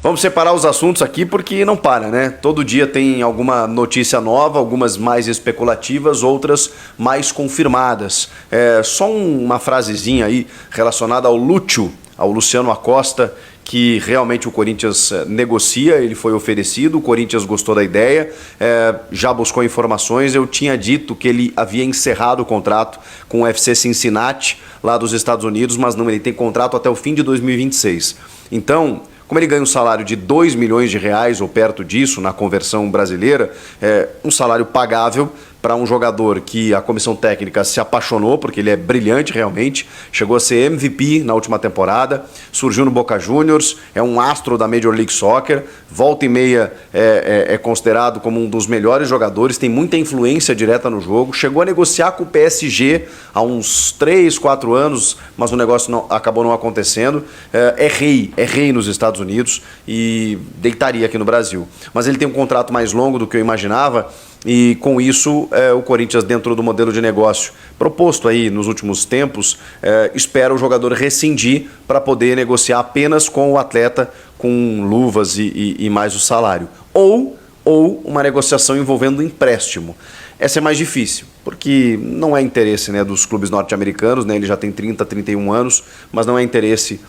Vamos separar os assuntos aqui porque não para, né? Todo dia tem alguma notícia nova, algumas mais especulativas, outras mais confirmadas. Só uma frasezinha aí relacionada ao Lúcio, ao Luciano Acosta, que realmente o Corinthians negocia, ele foi oferecido, o Corinthians gostou da ideia, já buscou informações. Eu tinha dito que ele havia encerrado o contrato com o FC Cincinnati, lá dos Estados Unidos, mas não, ele tem contrato até o fim de 2026. Então, como ele ganha um salário de 2 milhões de reais ou perto disso na conversão brasileira, um salário pagável para um jogador que a comissão técnica se apaixonou, porque ele é brilhante realmente, chegou a ser MVP na última temporada, surgiu no Boca Juniors, é um astro da Major League Soccer, volta e meia é considerado como um dos melhores jogadores, tem muita influência direta no jogo, chegou a negociar com o PSG há uns 3, 4 anos, mas o negócio acabou não acontecendo. É rei nos Estados Unidos e deitaria aqui no Brasil. Mas ele tem um contrato mais longo do que eu imaginava, e com isso o Corinthians, dentro do modelo de negócio proposto aí nos últimos tempos, espera o jogador rescindir para poder negociar apenas com o atleta, com luvas e mais o salário. Ou uma negociação envolvendo empréstimo. Essa é mais difícil, porque não é interesse, né, dos clubes norte-americanos, né, ele já tem 30, 31 anos, mas não é interesse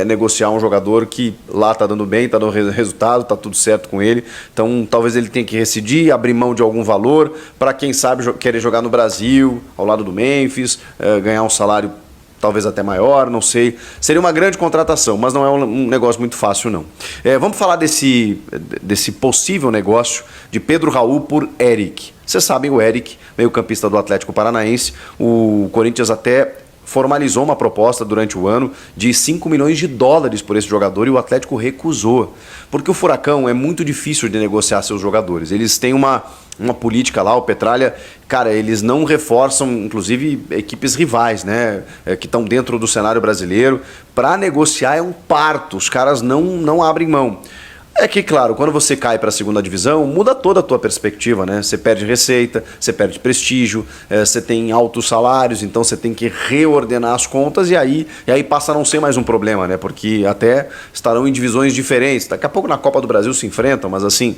negociar um jogador que lá está dando bem, está dando resultado, está tudo certo com ele. Então talvez ele tenha que rescindir, abrir mão de algum valor, para quem sabe querer jogar no Brasil, ao lado do Memphis, ganhar um salário talvez até maior, não sei. Seria uma grande contratação, mas não é um negócio muito fácil, não. Vamos falar desse possível negócio de Pedro Raul por Eric. Vocês sabem, o Eric, meio-campista do Atlético Paranaense, o Corinthians até formalizou uma proposta durante o ano de 5 milhões de dólares por esse jogador e o Atlético recusou. Porque o Furacão é muito difícil de negociar seus jogadores. Eles têm uma política lá, o Petralha, cara, eles não reforçam, inclusive, equipes rivais, né, que estão dentro do cenário brasileiro. Para negociar é um parto, os caras não abrem mão. É que, claro, quando você cai para a segunda divisão, muda toda a tua perspectiva, né? Você perde receita, você perde prestígio, você tem altos salários, então você tem que reordenar as contas e aí passa a não ser mais um problema, né? Porque até estarão em divisões diferentes. Daqui a pouco na Copa do Brasil se enfrentam, mas assim,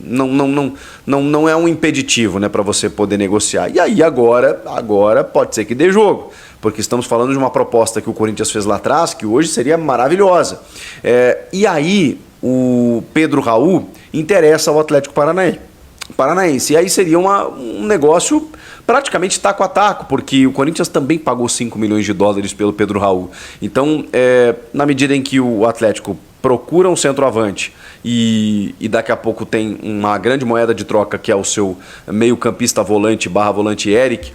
não é um impeditivo, né, para você poder negociar. E aí agora pode ser que dê jogo, porque estamos falando de uma proposta que o Corinthians fez lá atrás, que hoje seria maravilhosa. E aí o Pedro Raul interessa ao Atlético Paranaense. E aí seria um negócio praticamente taco a taco, porque o Corinthians também pagou 5 milhões de dólares pelo Pedro Raul. Então, na medida em que o Atlético procura um centroavante e daqui a pouco tem uma grande moeda de troca, que é o seu meio-campista volante / volante Eric,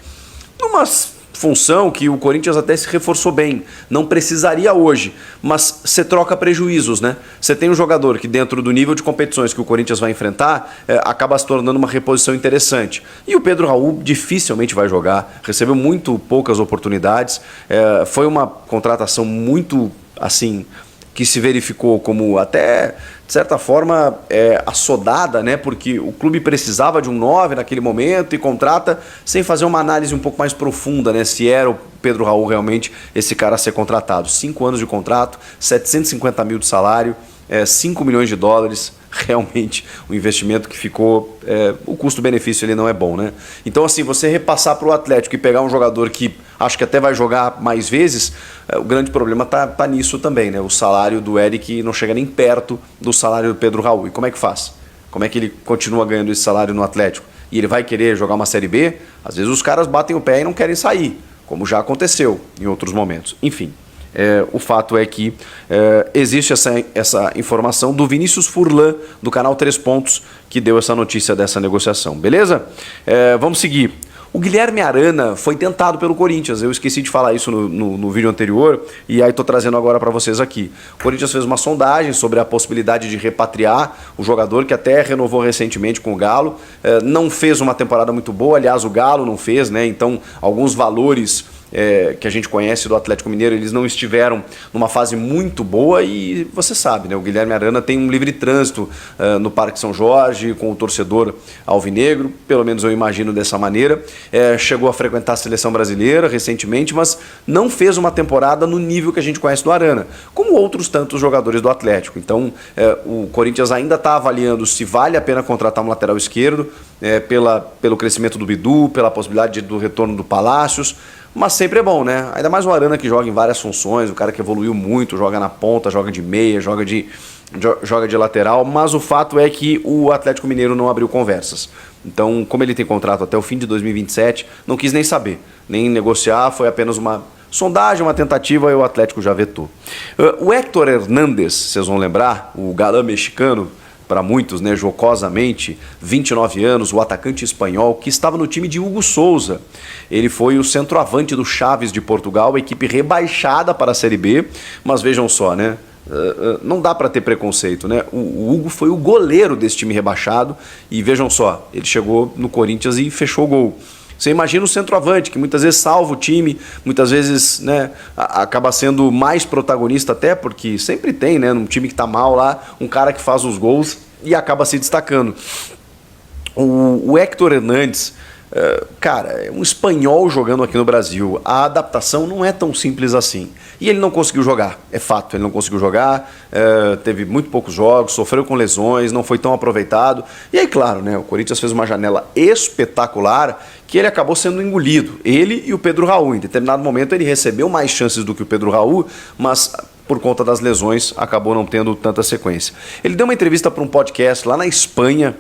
numa função que o Corinthians até se reforçou bem, não precisaria hoje, mas você troca prejuízos, né? Você tem um jogador que, dentro do nível de competições que o Corinthians vai enfrentar, acaba se tornando uma reposição interessante. E o Pedro Raul dificilmente vai jogar, recebeu muito poucas oportunidades, foi uma contratação muito, assim, que se verificou como até, de certa forma, assodada, né? Porque o clube precisava de um 9 naquele momento e contrata sem fazer uma análise um pouco mais profunda, né? Se era o Pedro Raul realmente esse cara a ser contratado. 5 anos de contrato, 750 mil de salário, 5 milhões de dólares, realmente um investimento que ficou... o custo-benefício ele não é bom, né? Então, assim, você repassar para o Atlético e pegar um jogador que acho que até vai jogar mais vezes, o grande problema tá nisso também, né? O salário do Eric não chega nem perto do salário do Pedro Raul. E como é que faz? Como é que ele continua ganhando esse salário no Atlético? E ele vai querer jogar uma Série B? Às vezes os caras batem o pé e não querem sair, como já aconteceu em outros momentos. Enfim, o fato é que existe essa informação do Vinícius Furlan, do canal 3 Pontos, que deu essa notícia dessa negociação. Beleza? Vamos seguir. O Guilherme Arana foi tentado pelo Corinthians. Eu esqueci de falar isso no vídeo anterior e aí estou trazendo agora para vocês aqui. O Corinthians fez uma sondagem sobre a possibilidade de repatriar o jogador, que até renovou recentemente com o Galo. Não fez uma temporada muito boa, aliás, o Galo não fez, né? Então, alguns valores que a gente conhece do Atlético Mineiro, eles não estiveram numa fase muito boa e você sabe, né? O Guilherme Arana tem um livre trânsito no Parque São Jorge com o torcedor alvinegro, pelo menos eu imagino dessa maneira. Chegou a frequentar a seleção brasileira recentemente, mas não fez uma temporada no nível que a gente conhece do Arana, como outros tantos jogadores do Atlético. Então o Corinthians ainda está avaliando se vale a pena contratar um lateral esquerdo, pelo crescimento do Bidu, pela possibilidade do retorno do Palácios. Mas sempre é bom, né? Ainda mais o Arana, que joga em várias funções, o cara que evoluiu muito, joga na ponta, joga de meia, joga de lateral, mas o fato é que o Atlético Mineiro não abriu conversas. Então, como ele tem contrato até o fim de 2027, não quis nem saber, nem negociar, foi apenas uma sondagem, uma tentativa e o Atlético já vetou. O Héctor Hernández, vocês vão lembrar, o galã mexicano, para muitos, né, jocosamente, 29 anos, o atacante espanhol, que estava no time de Hugo Souza. Ele foi o centroavante do Chaves de Portugal, equipe rebaixada para a Série B, mas vejam só, né? Não dá para ter preconceito, né? O Hugo foi o goleiro desse time rebaixado e vejam só, ele chegou no Corinthians e fechou o gol. Você imagina o centroavante, que muitas vezes salva o time, muitas vezes, né, acaba sendo mais protagonista até, porque sempre tem, né, num time que está mal lá, um cara que faz os gols e acaba se destacando. O Héctor Hernández, cara, é um espanhol jogando aqui no Brasil. A adaptação não é tão simples assim. E ele não conseguiu jogar, é fato, ele não conseguiu jogar, teve muito poucos jogos, sofreu com lesões, não foi tão aproveitado. E aí, claro, né, o Corinthians fez uma janela espetacular que ele acabou sendo engolido, ele e o Pedro Raul. Em determinado momento ele recebeu mais chances do que o Pedro Raul, mas por conta das lesões acabou não tendo tanta sequência. Ele deu uma entrevista para um podcast lá na Espanha,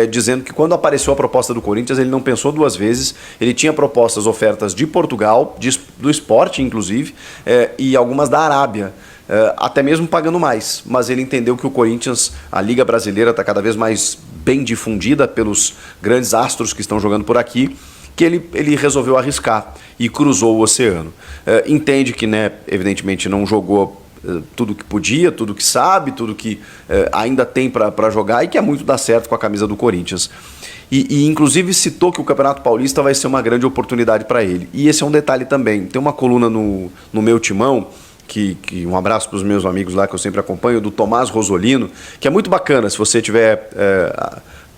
dizendo que quando apareceu a proposta do Corinthians ele não pensou duas vezes, ele tinha propostas, ofertas de Portugal, do Sport inclusive, e algumas da Arábia, até mesmo pagando mais, mas ele entendeu que o Corinthians, a Liga Brasileira está cada vez mais bem difundida pelos grandes astros que estão jogando por aqui, que ele resolveu arriscar e cruzou o oceano. Entende que, né, evidentemente não jogou tudo que podia, tudo que sabe, tudo que ainda tem para jogar e que é muito dar certo com a camisa do Corinthians. E inclusive citou que o Campeonato Paulista vai ser uma grande oportunidade para ele. E esse é um detalhe também. Tem uma coluna no meu timão, que um abraço para os meus amigos lá que eu sempre acompanho, do Tomás Rosolino, que é muito bacana, se você tiver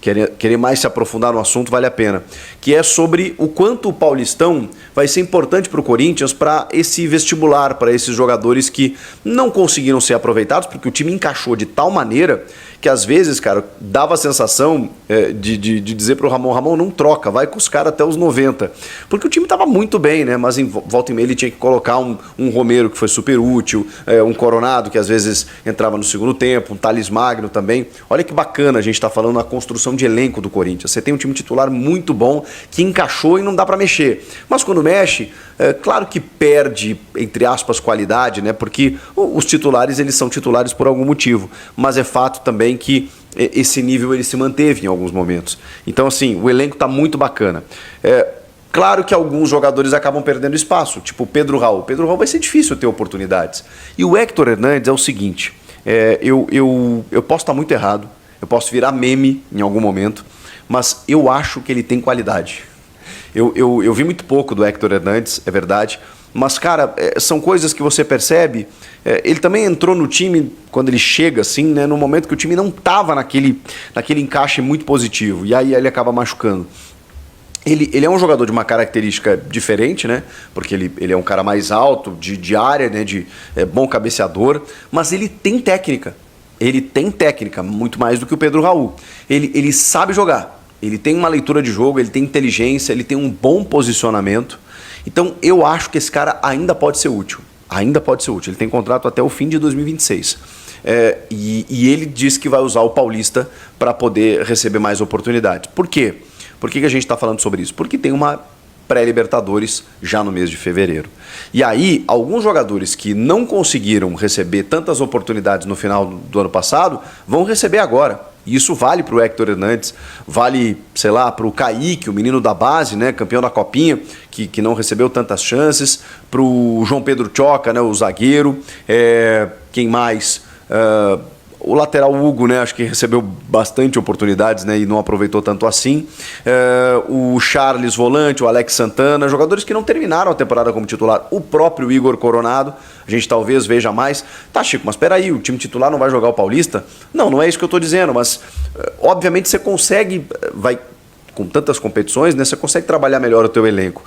querer mais se aprofundar no assunto, vale a pena, que é sobre o quanto o Paulistão vai ser importante para o Corinthians, para esse vestibular, para esses jogadores que não conseguiram ser aproveitados, porque o time encaixou de tal maneira que às vezes, cara, dava a sensação de dizer pro Ramon, não troca, vai com os caras até os 90. Porque o time estava muito bem, né? Mas em volta e meia ele tinha que colocar um Romero, que foi super útil, um Coronado, que às vezes entrava no segundo tempo, um Thales Magno também. Olha que bacana a gente tá falando na construção de elenco do Corinthians. Você tem um time titular muito bom, que encaixou e não dá para mexer. Mas quando mexe, claro que perde, entre aspas, qualidade, né? Porque os titulares, eles são titulares por algum motivo. Mas é fato também que esse nível ele se manteve em alguns momentos. Então, assim, o elenco está muito bacana. Claro que alguns jogadores acabam perdendo espaço, tipo o Pedro Raul. Pedro Raul vai ser difícil ter oportunidades. E o Héctor Hernández é o seguinte, eu posso estar muito errado, eu posso virar meme em algum momento, mas eu acho que ele tem qualidade. Eu vi muito pouco do Héctor Hernández, é verdade, mas, cara, são coisas que você percebe. Ele também entrou no time, quando ele chega, assim, né, no momento que o time não estava naquele encaixe muito positivo, e aí ele acaba machucando. Ele é um jogador de uma característica diferente, né? Porque ele é um cara mais alto, de área, né? Bom cabeceador, mas ele tem técnica. Ele tem técnica, muito mais do que o Pedro Raul. Ele sabe jogar, ele tem uma leitura de jogo, ele tem inteligência, ele tem um bom posicionamento. Então eu acho que esse cara ainda pode ser útil. Ainda pode ser útil. Ele tem contrato até o fim de 2026. E ele diz que vai usar o Paulista para poder receber mais oportunidades. Por quê? Por que a gente está falando sobre isso? Porque tem uma pré-Libertadores já no mês de fevereiro. E aí, alguns jogadores que não conseguiram receber tantas oportunidades no final do ano passado, vão receber agora. E isso vale para o Héctor Hernández, vale, sei lá, para o Kaique, o menino da base, né, campeão da Copinha, que não recebeu tantas chances, para o João Pedro Choca, né, o zagueiro, quem mais? O lateral Hugo, né, acho que recebeu bastante oportunidades, né, e não aproveitou tanto assim. O Charles volante, o Alex Santana, jogadores que não terminaram a temporada como titular. O próprio Igor Coronado, a gente talvez veja mais. Tá, Chico, mas peraí, o time titular não vai jogar o Paulista? Não, não é isso que eu estou dizendo, mas obviamente você consegue, com tantas competições, né, você consegue trabalhar melhor o teu elenco.